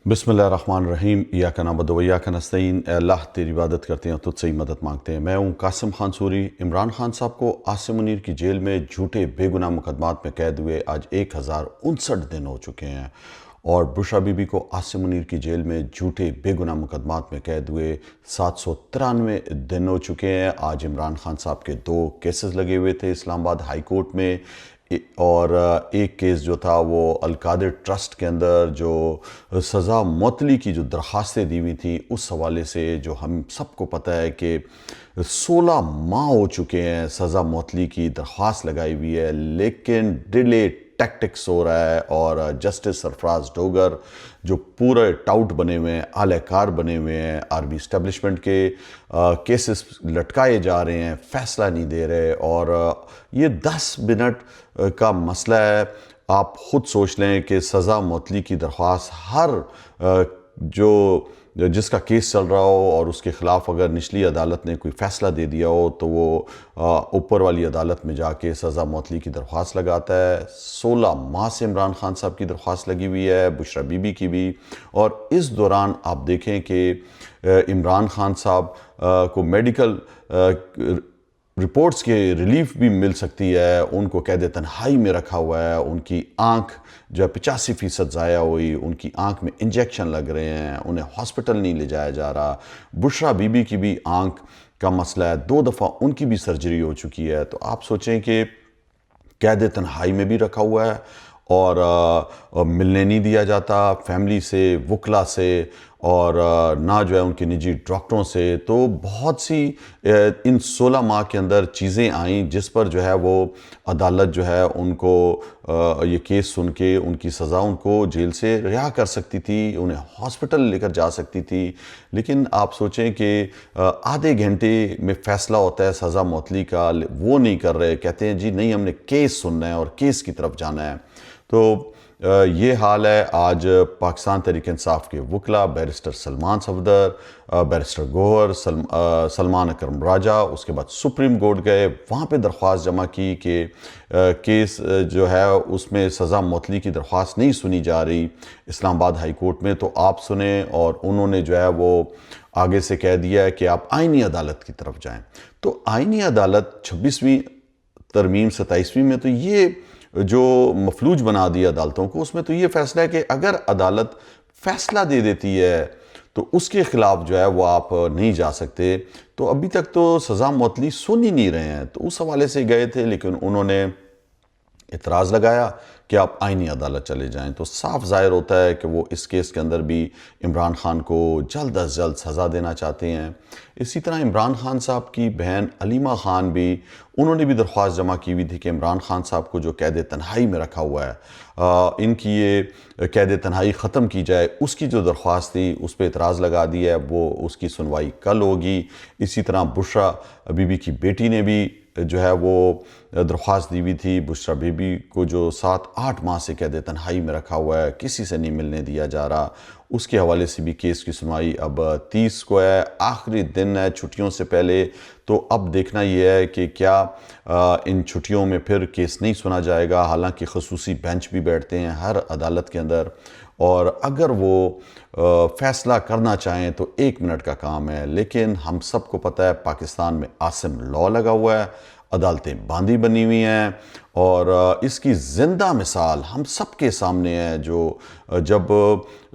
बिस्मिल्लाहिर्रहमानिर्रहीम इय्याका नअबुदु व इय्याका नस्तईन। ए अल्लाह तेरी इबादत करते हैं, तुझसे ही मदद मांगते हैं। मैं हूँ कासिम खान सूरी। इमरान खान साहब को आसिम मुनीर की जेल में झूठे बेगुनाह मुकदमात में कैद हुए आज 1059 दिन हो चुके हैं, और बुशरा बीबी को आसिम मुनीर की जेल में झूठे बेगुनाह मुकदमात में कैद हुए 793 दिन हो चुके हैं। आज इमरान खान साहब के 2 केसेस लगे हुए थे इस्लामाबाद हाई कोर्ट में, और एक केस जो था वो अलकादिर ट्रस्ट के अंदर जो सज़ा मुअत्तली की जो दरख्वास्तें दी हुई थी उस हवाले से, जो हम सबको पता है कि 16 माह हो चुके हैं सज़ा मुअत्तली की दरख्वास्त लगाई हुई है, लेकिन डिले टैक्टिक्स हो रहा है। और जस्टिस सरफराज डोगर जो पूरे टाउट बने हुए हैं, आलकार बने हुए हैं, आर्मी इस्टेब्लिशमेंट के केसेस लटकाए जा रहे हैं, फ़ैसला नहीं दे रहे। और ये 10 मिनट का मसला है। आप ख़ुद सोच लें कि सज़ा मुअत्तली की दरख्वास्त हर जो जिसका केस चल रहा हो और उसके ख़िलाफ़ अगर निचली अदालत ने कोई फ़ैसला दे दिया हो तो वो ऊपर वाली अदालत में जाके सज़ा मुअत्तली की दरख्वास्त लगाता है। 16 माह से इमरान खान साहब की दरख्वास्त लगी हुई है, बुशरा बीबी की भी। और इस दौरान आप देखें कि इमरान खान साहब को मेडिकल रिपोर्ट्स के रिलीफ भी मिल सकती है, उनको कैद तन्हाई में रखा हुआ है, उनकी आँख जो है 85% ज़ाया हुई, उनकी आँख में इंजेक्शन लग रहे हैं, उन्हें हॉस्पिटल नहीं ले जाया जा रहा। बुशरा बीबी की भी आँख का मसला है, 2 दफ़ा उनकी भी सर्जरी हो चुकी है। तो आप सोचें कि कैद तन्हाई में भी रखा हुआ है और मिलने नहीं दिया जाता फैमिली से, वकला से, और ना जो है उनके निजी डॉक्टरों से। तो बहुत सी इन 16 माह के अंदर चीज़ें आईं जिस पर जो है वो अदालत जो है उनको ये केस सुन के उनकी सज़ा उनको जेल से रिहा कर सकती थी, उन्हें हॉस्पिटल लेकर जा सकती थी। लेकिन आप सोचें कि आधे घंटे में फ़ैसला होता है सज़ा मुअत्तली का, वो नहीं कर रहे, कहते हैं जी नहीं हमने केस सुनना है और केस की तरफ जाना है। तो ये हाल है आज पाकिस्तान तहरीक इंसाफ के वकला, बैरिस्टर सलमान सफदर, बैरिस्टर गौहर, सलमान अकरम राजा, उसके बाद सुप्रीम कोर्ट गए, वहाँ पे दरख्वास्त जमा की कि केस जो है उसमें सज़ा मुअत्तली की दरख्वास्त नहीं सुनी जा रही इस्लामाबाद हाई कोर्ट में, तो आप सुने। और उन्होंने जो है वो आगे से कह दिया है कि आप आइनी अदालत की तरफ जाएँ। तो आइनी अदालत 26वीं तरमीम 27वीं में तो ये जो मफलूज बना दिया अदालतों को, उसमें तो ये फ़ैसला है कि अगर अदालत फ़ैसला दे देती है तो उसके ख़िलाफ़ जो है वो आप नहीं जा सकते। तो अभी तक तो सज़ा मुअत्तली सुन ही नहीं रहे हैं, तो उस हवाले से गए थे, लेकिन उन्होंने इतराज़ लगाया कि आप आइनी अदालत चले जाएं। तो साफ ज़ाहिर होता है कि वो इस केस के अंदर भी इमरान खान को जल्द अज जल्द सज़ा देना चाहते हैं। इसी तरह इमरान खान साहब की बहन अलीमा खान भी, उन्होंने भी दरख्वास्त जमा की हुई थी कि इमरान खान साहब को जो कैद तन्हाई में रखा हुआ है, इनकी ये कैद तन्हाई ख़त्म की जाए। उसकी जो दरख्वास्त थी उस पर इतराज़ लगा दिया है, वो उसकी सुनवाई कल होगी। इसी तरह बुशरा बीबी की बेटी ने भी जो है वो दरख्वास्त दी हुई थी। बुशरा बीबी को जो 7-8 माह से कैद तन्हाई में रखा हुआ है, किसी से नहीं मिलने दिया जा रहा, उसके हवाले से भी केस की सुनवाई अब 30 को है, आखिरी दिन है छुट्टियों से पहले। तो अब देखना यह है कि क्या इन छुट्टियों में फिर केस नहीं सुना जाएगा। हालांकि खसूसी बेंच भी बैठते हैं हर अदालत के अंदर, और अगर वो फ़ैसला करना चाहें तो 1 मिनट का काम है। लेकिन हम सबको पता है पाकिस्तान में आसिम लॉ लगा हुआ है, अदालतें बांधी बनी हुई हैं, और इसकी ज़िंदा मिसाल हम सबके सामने है। जो जब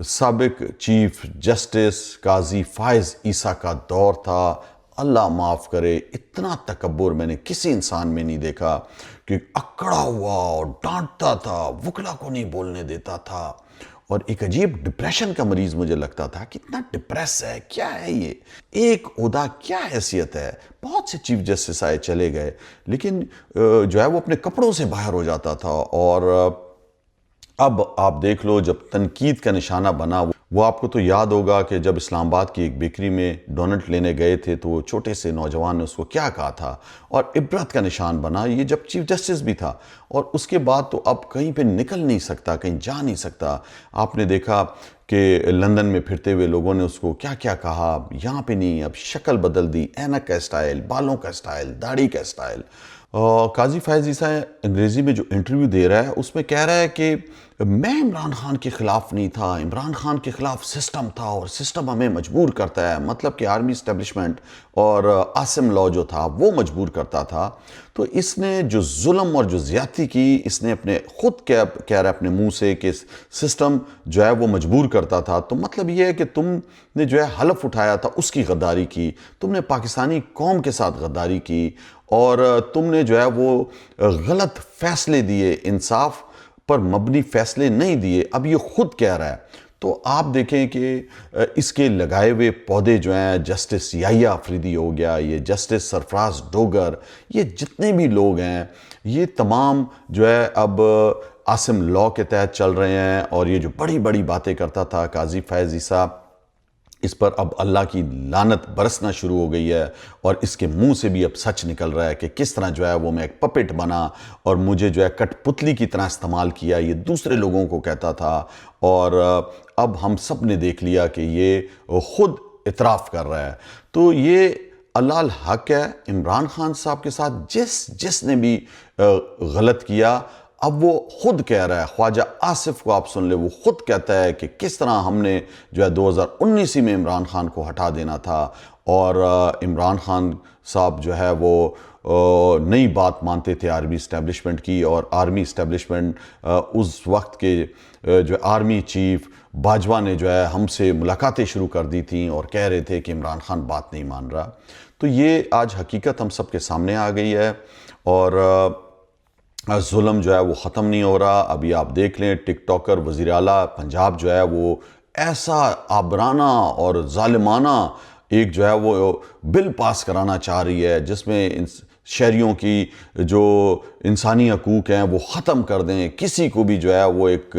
साबिक चीफ जस्टिस काजी फ़ाइज़ ईसा का दौर था, अल्लाह माफ़ करे, इतना तकब्बुर मैंने किसी इंसान में नहीं देखा कि अकड़ा हुआ और डांटता था, वकला को नहीं बोलने देता था, और एक अजीब डिप्रेशन का मरीज़ मुझे लगता था। कितना डिप्रेस है, क्या है ये, एक ओहदा क्या हैसियत है। बहुत से चीफ जस्टिस आए चले गए, लेकिन जो है वो अपने कपड़ों से बाहर हो जाता था। और अब आप देख लो जब तनकीद का निशाना बना, वो आपको तो याद होगा कि जब इस्लामाबाद की एक बेकरी में डोनट लेने गए थे तो वो छोटे से नौजवान ने उसको क्या कहा था, और इबरत का निशान बना, ये जब चीफ जस्टिस भी था। और उसके बाद तो अब कहीं पे निकल नहीं सकता, कहीं जा नहीं सकता। आपने देखा कि लंदन में फिरते हुए लोगों ने उसको क्या क्या कहा, यहाँ पे नहीं, अब शक्ल बदल दी, ऐनक का स्टाइल, बालों का स्टाइल, दाढ़ी का स्टाइल। قاضی فیض عیسیٰ انگریزی میں جو انٹرویو دے رہا ہے اس میں کہہ رہا ہے کہ میں عمران خان کے خلاف نہیں تھا، عمران خان کے خلاف سسٹم تھا اور سسٹم ہمیں مجبور کرتا ہے، مطلب کہ آرمی اسٹیبلشمنٹ اور عاصم لاء جو تھا وہ مجبور کرتا تھا۔ تو اس نے جو ظلم اور جو زیادتی کی، اس نے اپنے خود کہہ رہا ہے اپنے منہ سے کہ سسٹم جو ہے وہ مجبور کرتا تھا۔ تو مطلب یہ ہے کہ تم نے جو ہے حلف اٹھایا تھا، اس کی غداری کی، تم نے پاکستانی قوم کے ساتھ غداری کی، اور تم نے جو ہے وہ غلط فیصلے دیے، انصاف پر مبنی فیصلے نہیں دیے۔ اب یہ خود کہہ رہا ہے۔ تو آپ دیکھیں کہ اس کے لگائے ہوئے پودے جو ہیں، جسٹس یحییٰ آفریدی ہو گیا، یہ جسٹس سرفراز ڈوگر، یہ جتنے بھی لوگ ہیں، یہ تمام جو ہے اب عاصم لاء کے تحت چل رہے ہیں۔ اور یہ جو بڑی بڑی باتیں کرتا تھا قاضی فیض عیسیٰ، اس پر اب اللہ کی لعنت برسنا شروع ہو گئی ہے، اور اس کے منہ سے بھی اب سچ نکل رہا ہے کہ کس طرح جو ہے وہ میں ایک پپٹ بنا اور مجھے جو ہے کٹ پتلی کی طرح استعمال کیا، یہ دوسرے لوگوں کو کہتا تھا۔ اور اب ہم سب نے دیکھ لیا کہ یہ خود اعتراف کر رہا ہے۔ تو یہ اللہ الحق ہے، عمران خان صاحب کے ساتھ جس نے بھی غلط کیا، اب وہ خود کہہ رہا ہے۔ خواجہ آصف کو آپ سن لے، وہ خود کہتا ہے کہ کس طرح ہم نے جو ہے 2019 میں عمران خان کو ہٹا دینا تھا، اور عمران خان صاحب جو ہے وہ نئی بات مانتے تھے آرمی اسٹیبلشمنٹ کی، اور آرمی اسٹیبلشمنٹ اس وقت کے جو آرمی چیف باجوہ نے جو ہے ہم سے ملاقاتیں شروع کر دی تھیں اور کہہ رہے تھے کہ عمران خان بات نہیں مان رہا۔ تو یہ آج حقیقت ہم سب کے سامنے آ گئی ہے، اور ظلم جو ہے وہ ختم نہیں ہو رہا۔ ابھی آپ دیکھ لیں ٹک ٹاکر وزیر اعلیٰ پنجاب جو ہے وہ ایسا آبرانہ اور ظالمانہ ایک جو ہے وہ بل پاس کرانا چاہ رہی ہے، جس میں شہریوں کی جو انسانی حقوق ہیں وہ ختم کر دیں، کسی کو بھی جو ہے وہ ایک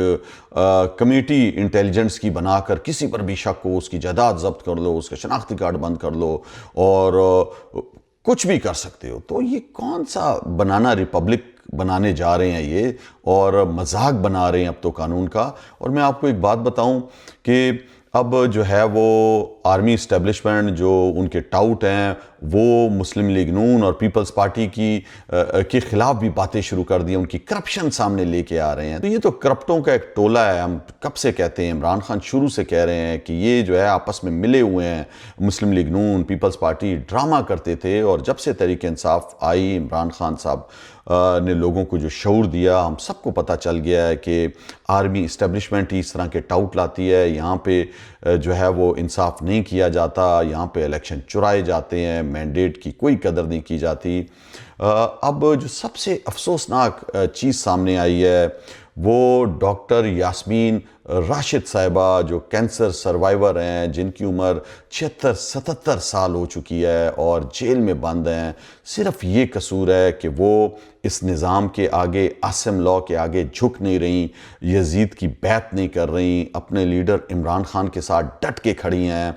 کمیٹی انٹیلیجنس کی بنا کر کسی پر بھی شک ہو، اس کی جائیداد ضبط کر لو، اس کا شناختی کارڈ بند کر لو، اور کچھ بھی کر سکتے ہو۔ تو یہ کون سا بنانا ریپبلک بنانے جا رہے ہیں یہ، اور مذاق بنا رہے ہیں اب تو قانون کا۔ اور میں آپ کو ایک بات بتاؤں کہ اب جو ہے وہ آرمی اسٹیبلشمنٹ جو ان کے ٹاؤٹ ہیں، وہ مسلم لیگ نون اور پیپلز پارٹی کے خلاف بھی باتیں شروع کر دی ہیں، ان کی کرپشن سامنے لے کے آ رہے ہیں۔ تو یہ تو کرپٹوں کا ایک ٹولہ ہے، ہم کب سے کہتے ہیں، عمران خان شروع سے کہہ رہے ہیں کہ یہ جو ہے آپس میں ملے ہوئے ہیں، مسلم لیگ نون پیپلز پارٹی ڈرامہ کرتے تھے۔ اور جب سے تحریک انصاف آئی، عمران خان صاحب نے لوگوں کو جو شعور دیا، ہم سب کو پتہ چل گیا ہے کہ آرمی اسٹیبلشمنٹ ہی اس طرح کے ٹاؤٹ لاتی ہے، یہاں پہ جو ہے وہ انصاف نہیں کیا جاتا، یہاں پہ الیکشن چرائے جاتے ہیں، مینڈیٹ کی کوئی قدر نہیں کی جاتی۔ اب جو سب سے افسوسناک چیز سامنے آئی ہے وہ ڈاکٹر یاسمین راشد صاحبہ، جو کینسر سروائیور ہیں، جن کی عمر 76-77 سال ہو چکی ہے اور جیل میں بند ہیں۔ صرف یہ قصور ہے کہ وہ اس نظام کے آگے، عاصم لاء کے آگے جھک نہیں رہیں، یزید کی بیعت نہیں کر رہیں، اپنے لیڈر عمران خان کے ساتھ ڈٹ کے کھڑی ہیں،